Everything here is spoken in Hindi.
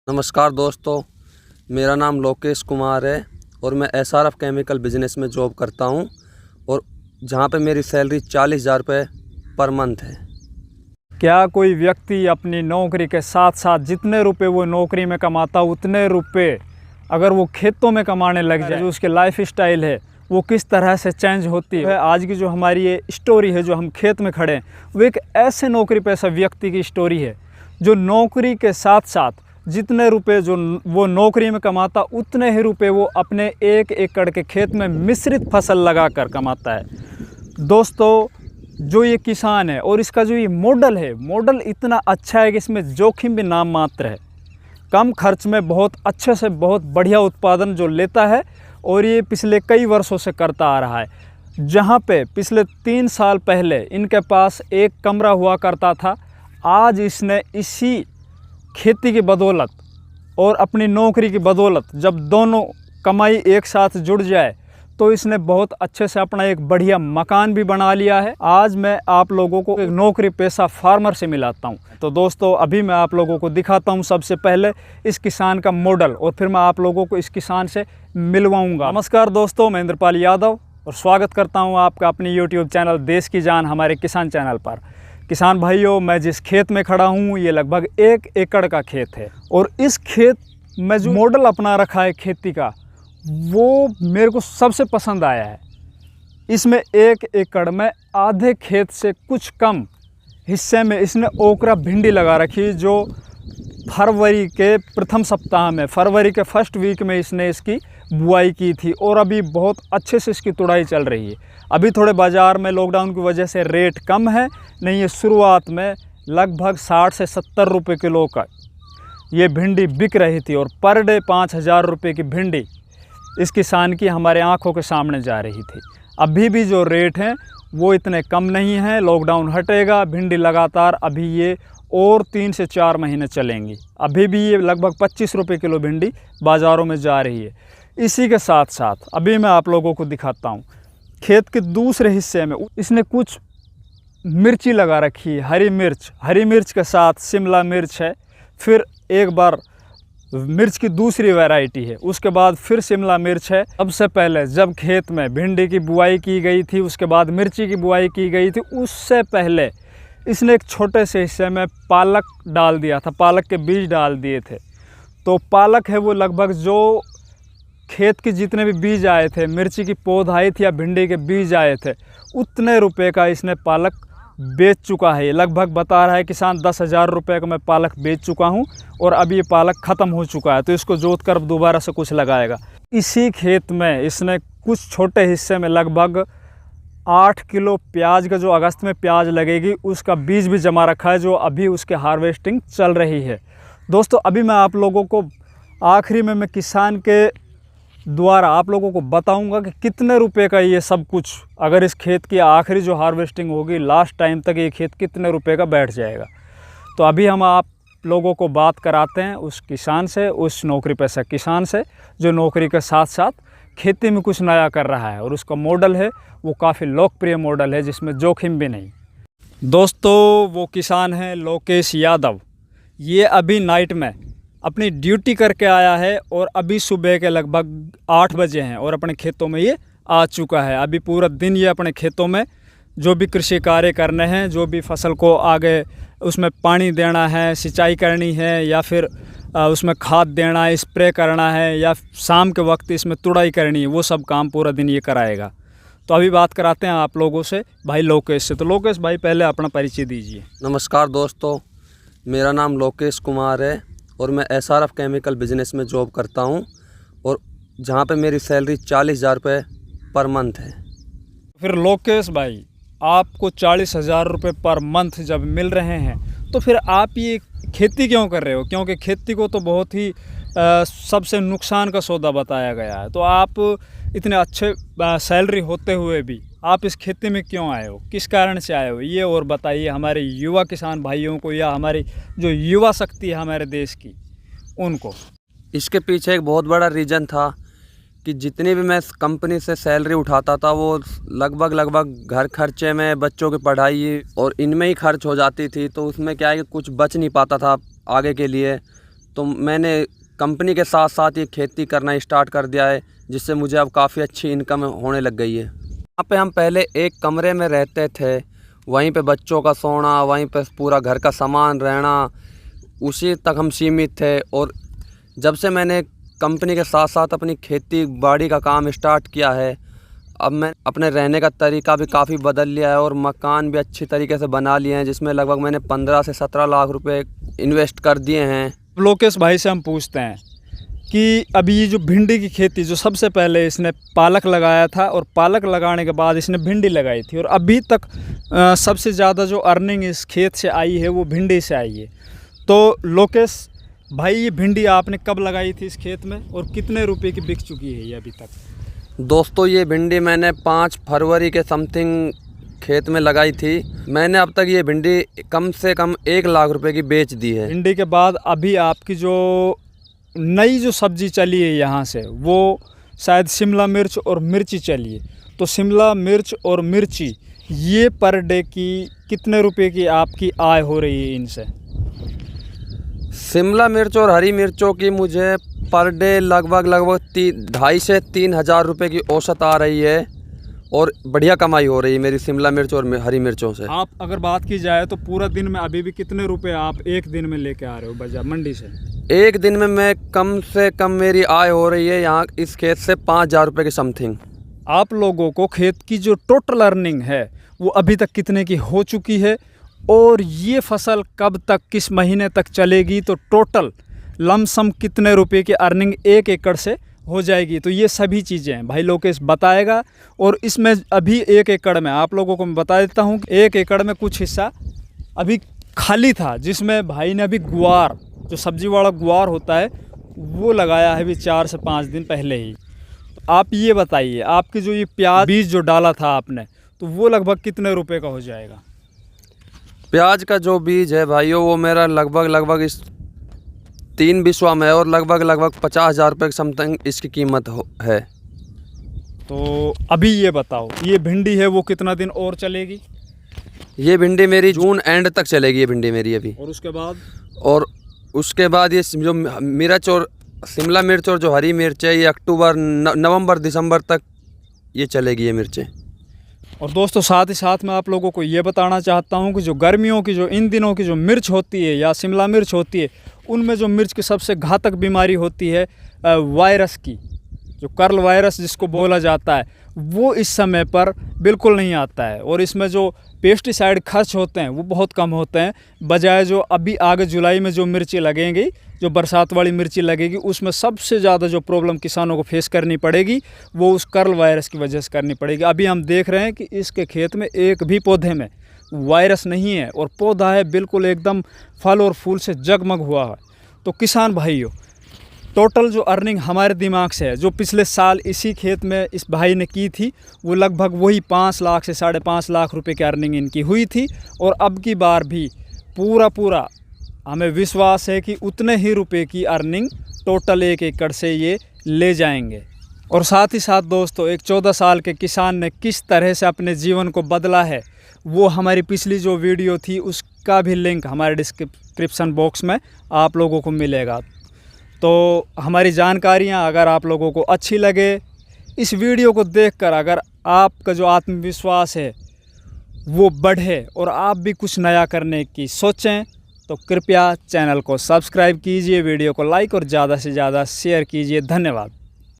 नमस्कार दोस्तों, मेरा नाम लोकेश कुमार है और मैं एसआरएफ केमिकल बिज़नेस में जॉब करता हूं और जहां पे मेरी सैलरी 40,000 रुपये पर मंथ है। क्या कोई व्यक्ति अपनी नौकरी के साथ साथ जितने रुपए वो नौकरी में कमाता उतने रुपए अगर वो खेतों में कमाने लग जाए, जो उसके लाइफ स्टाइल है वो किस तरह से चेंज होती है। आज की जो हमारी ये स्टोरी है, जो हम खेत में खड़े हैं, वो एक ऐसे नौकरी पेशा व्यक्ति की स्टोरी है जो नौकरी के साथ साथ जितने रुपए जो वो नौकरी में कमाता उतने ही रुपए वो अपने 1 एकड़ के खेत में मिश्रित फसल लगाकर कमाता है। दोस्तों, जो ये किसान है और इसका जो ये मॉडल इतना अच्छा है कि इसमें जोखिम भी नाम मात्र है। कम खर्च में बहुत अच्छे से बहुत बढ़िया उत्पादन जो लेता है और ये पिछले कई वर्षों से करता आ रहा है। जहाँ पे पिछले 3 साल पहले इनके पास एक कमरा हुआ करता था, आज इसने इसी खेती की बदौलत और अपनी नौकरी की बदौलत जब दोनों कमाई एक साथ जुड़ जाए तो इसने बहुत अच्छे से अपना एक बढ़िया मकान भी बना लिया है। आज मैं आप लोगों को एक नौकरी पेशा फार्मर से मिलाता हूं। तो दोस्तों, अभी मैं आप लोगों को दिखाता हूं सबसे पहले इस किसान का मॉडल और फिर मैं आप लोगों को इस किसान से मिलवाऊंगा। नमस्कार दोस्तों, मैं इंद्रपाल यादव और स्वागत करता हूँ आपका अपनी यूट्यूब चैनल देश की जान हमारे किसान चैनल पर। किसान भाइयों, मैं जिस खेत में खड़ा हूँ ये लगभग 1 एकड़ का खेत है और इस खेत में जो मॉडल अपना रखा है खेती का, वो मेरे को सबसे पसंद आया है। इसमें 1 एकड़ में आधे खेत से कुछ कम हिस्से में इसने ओकरा भिंडी लगा रखी, जो फरवरी के प्रथम सप्ताह में, फरवरी के फर्स्ट वीक में इसने इसकी बुआई की थी और अभी बहुत अच्छे से इसकी तुड़ाई चल रही है। अभी थोड़े बाज़ार में लॉकडाउन की वजह से रेट कम है, नहीं ये शुरुआत में लगभग 60 से 70 रुपये किलो का ये भिंडी बिक रही थी और पर डे 5,000 रुपये की भिंडी इस किसान की हमारे आंखों के सामने जा रही थी। अभी भी जो रेट हैं वो इतने कम नहीं हैं। लॉकडाउन हटेगा, भिंडी लगातार अभी ये और 3 से 4 महीने चलेंगी। अभी भी ये लगभग 25 रुपये किलो भिंडी बाज़ारों में जा रही है। इसी के साथ साथ अभी मैं आप लोगों को दिखाता हूँ खेत के दूसरे हिस्से में इसने कुछ मिर्ची लगा रखी है, हरी मिर्च के साथ शिमला मिर्च है, फिर एक बार मिर्च की दूसरी वैरायटी है, उसके बाद फिर शिमला मिर्च है। सबसे पहले जब खेत में भिंडी की बुआई की गई थी, उसके बाद मिर्ची की बुआई की गई थी, उससे पहले इसने एक छोटे से हिस्से में पालक डाल दिया था, पालक के बीज डाल दिए थे। तो पालक है वो लगभग जो खेत के जितने भी बीज आए थे, मिर्ची की पौध आई थी या भिंडी के बीज आए थे, उतने रुपए का इसने पालक बेच चुका है। लगभग बता रहा है किसान 10,000 रुपये का मैं पालक बेच चुका हूं और अब ये पालक ख़त्म हो चुका है, तो इसको जोत कर दोबारा से कुछ लगाएगा। इसी खेत में इसने कुछ छोटे हिस्से में लगभग 8 किलो प्याज का, जो अगस्त में प्याज लगेगी, उसका बीज भी जमा रखा है, जो अभी उसके हार्वेस्टिंग चल रही है। दोस्तों, अभी मैं आप लोगों को आखिरी में मैं किसान के द्वारा आप लोगों को बताऊंगा कि कितने रुपए का ये सब कुछ, अगर इस खेत की आखिरी जो हार्वेस्टिंग होगी लास्ट टाइम तक, ये खेत कितने रुपए का बैठ जाएगा। तो अभी हम आप लोगों को बात कराते हैं उस किसान से, उस नौकरी पेशा किसान से जो नौकरी के साथ साथ खेती में कुछ नया कर रहा है और उसका मॉडल है वो काफ़ी लोकप्रिय मॉडल है जिसमें जोखिम भी नहीं। दोस्तों, वो किसान है लोकेश यादव। ये अभी नाइट में अपनी ड्यूटी करके आया है और अभी सुबह के लगभग 8 बजे हैं और अपने खेतों में ये आ चुका है। अभी पूरा दिन ये अपने खेतों में जो भी कृषि कार्य करने हैं, जो भी फसल को आगे उसमें पानी देना है, सिंचाई करनी है या फिर उसमें खाद देना है, स्प्रे करना है या शाम के वक्त इसमें तुड़ाई करनी है, वो सब काम पूरा दिन ये कराएगा। तो अभी बात कराते हैं आप लोगों से भाई लोकेश से। तो लोकेश भाई, पहले अपना परिचय दीजिए। नमस्कार दोस्तों, मेरा नाम लोकेश कुमार है और मैं एसआरएफ केमिकल बिज़नेस में जॉब करता हूं और जहां पे मेरी सैलरी 40,000 रुपये पर मंथ है। फिर लोकेश भाई, आपको 40,000 रुपये पर मंथ जब मिल रहे हैं तो फिर आप ये खेती क्यों कर रहे हो? क्योंकि खेती को तो बहुत ही सबसे नुकसान का सौदा बताया गया है। तो आप इतने अच्छे सैलरी होते हुए भी आप इस खेती में क्यों आए हो, किस कारण से आए हो, ये और बताइए हमारे युवा किसान भाइयों को या हमारी जो युवा शक्ति है हमारे देश की, उनको। इसके पीछे एक बहुत बड़ा रीज़न था कि जितनी भी मैं कंपनी से सैलरी उठाता था वो लगभग घर खर्चे में, बच्चों की पढ़ाई और इनमें ही खर्च हो जाती थी। तो उसमें क्या है कि कुछ बच नहीं पाता था आगे के लिए। तो मैंने कंपनी के साथ साथ ये खेती करना स्टार्ट कर दिया है, जिससे मुझे अब काफ़ी अच्छी इनकम होने लग गई है। यहाँ पे हम पहले एक कमरे में रहते थे, वहीं पे बच्चों का सोना, वहीं पे पूरा घर का सामान रहना, उसी तक हम सीमित थे। और जब से मैंने कंपनी के साथ साथ अपनी खेती बाड़ी का काम स्टार्ट किया है, अब मैं अपने रहने का तरीका भी काफ़ी बदल लिया है और मकान भी अच्छी तरीके से बना लिए हैं, जिसमें लगभग मैंने 15 से 17 लाख रुपए इन्वेस्ट कर दिए हैं। लोकेश भाई से हम पूछते हैं कि अभी ये जो भिंडी की खेती, जो सबसे पहले इसने पालक लगाया था और पालक लगाने के बाद इसने भिंडी लगाई थी, और अभी तक सबसे ज़्यादा जो अर्निंग इस खेत से आई है वो भिंडी से आई है। तो लोकेश भाई, ये भिंडी आपने कब लगाई थी इस खेत में और कितने रुपए की बिक चुकी है ये अभी तक? दोस्तों, ये भिंडी मैंने 5 फरवरी के समथिंग खेत में लगाई थी। मैंने अब तक ये भिंडी कम से कम 1 लाख रुपए की बेच दी है। भिंडी के बाद अभी आपकी जो नई जो सब्जी चली है यहाँ से, वो शायद शिमला मिर्च और मिर्ची चली है। तो शिमला मिर्च और मिर्ची ये पर डे की कितने रुपए की आपकी आय हो रही है इनसे? शिमला मिर्च और हरी मिर्चों की मुझे पर डे लगभग 2.5 से 3 हज़ार रुपये की औसत आ रही है, और बढ़िया कमाई हो रही है मेरी शिमला मिर्च और हरी मिर्चों से। आप अगर बात की जाए तो पूरा दिन में अभी भी कितने रुपए आप एक दिन में लेके आ रहे हो बाजार मंडी से? एक दिन में मैं कम से कम मेरी आय हो रही है यहाँ इस खेत से 5,000 रुपये की समथिंग। आप लोगों को खेत की जो टोटल अर्निंग है वो अभी तक कितने की हो चुकी है, और ये फसल कब तक, किस महीने तक चलेगी, तो टोटल लमसम कितने रुपए की अर्निंग 1 एकड़ से हो जाएगी? तो ये सभी चीज़ें भाई लोकेश बताएगा। और इसमें अभी 1 एकड़ में आप लोगों को मैं बता देता हूँ कि 1 एकड़ में कुछ हिस्सा अभी खाली था, जिसमें भाई ने अभी गुआर, जो सब्जी वाला गुआर होता है, वो लगाया है अभी 4 से 5 दिन पहले ही। तो आप ये बताइए, आपकी जो ये प्याज बीज जो डाला था आपने, तो वो लगभग कितने रुपए का हो जाएगा? प्याज का जो बीज है भाइयों, वो मेरा लगभग इस 3 बिस्वा में है, और लगभग 50,000 रुपये की समथिंग इसकी कीमत है। तो अभी ये बताओ, ये भिंडी है वो कितना दिन और चलेगी? ये भिंडी मेरी जून एंड तक चलेगी, ये भिंडी मेरी अभी। और उसके बाद? और उसके बाद ये जो मिर्च और शिमला मिर्च और जो हरी मिर्च है, ये अक्टूबर नवंबर दिसंबर तक ये चलेगी ये मिर्चें। और दोस्तों, साथ ही साथ मैं आप लोगों को ये बताना चाहता हूँ कि जो गर्मियों की, जो इन दिनों की जो मिर्च होती है या शिमला मिर्च होती है, उनमें जो मिर्च की सबसे घातक बीमारी होती है वायरस की, जो कर्ल वायरस जिसको बोला जाता है, वो इस समय पर बिल्कुल नहीं आता है। और इसमें जो पेस्टिसाइड खर्च होते हैं वो बहुत कम होते हैं, बजाय जो अभी आगे जुलाई में जो मिर्ची लगेंगी, जो बरसात वाली मिर्ची लगेगी, उसमें सबसे ज़्यादा जो प्रॉब्लम किसानों को फेस करनी पड़ेगी वो उस कर्ल वायरस की वजह से करनी पड़ेगी। अभी हम देख रहे हैं कि इसके खेत में एक भी पौधे में वायरस नहीं है, और पौधा है बिल्कुल एकदम फल और फूल से जगमग हुआ है। तो किसान भाइयों, टोटल जो अर्निंग हमारे दिमाग से है, जो पिछले साल इसी खेत में इस भाई ने की थी, वो लगभग वही 5 लाख से 5.5 लाख रुपए की अर्निंग इनकी हुई थी। और अब की बार भी पूरा हमें विश्वास है कि उतने ही रुपए की अर्निंग टोटल 1 एकड़ से ये ले जाएंगे। और साथ ही साथ दोस्तों, एक 14 साल के किसान ने किस तरह से अपने जीवन को बदला है, वो हमारी पिछली जो वीडियो थी उसका भी लिंक हमारे डिस्क्रिप्शन बॉक्स में आप लोगों को मिलेगा। तो हमारी जानकारियाँ अगर आप लोगों को अच्छी लगे, इस वीडियो को देखकर अगर आपका जो आत्मविश्वास है वो बढ़े और आप भी कुछ नया करने की सोचें, तो कृपया चैनल को सब्सक्राइब कीजिए, वीडियो को लाइक और ज़्यादा से ज़्यादा शेयर कीजिए। धन्यवाद।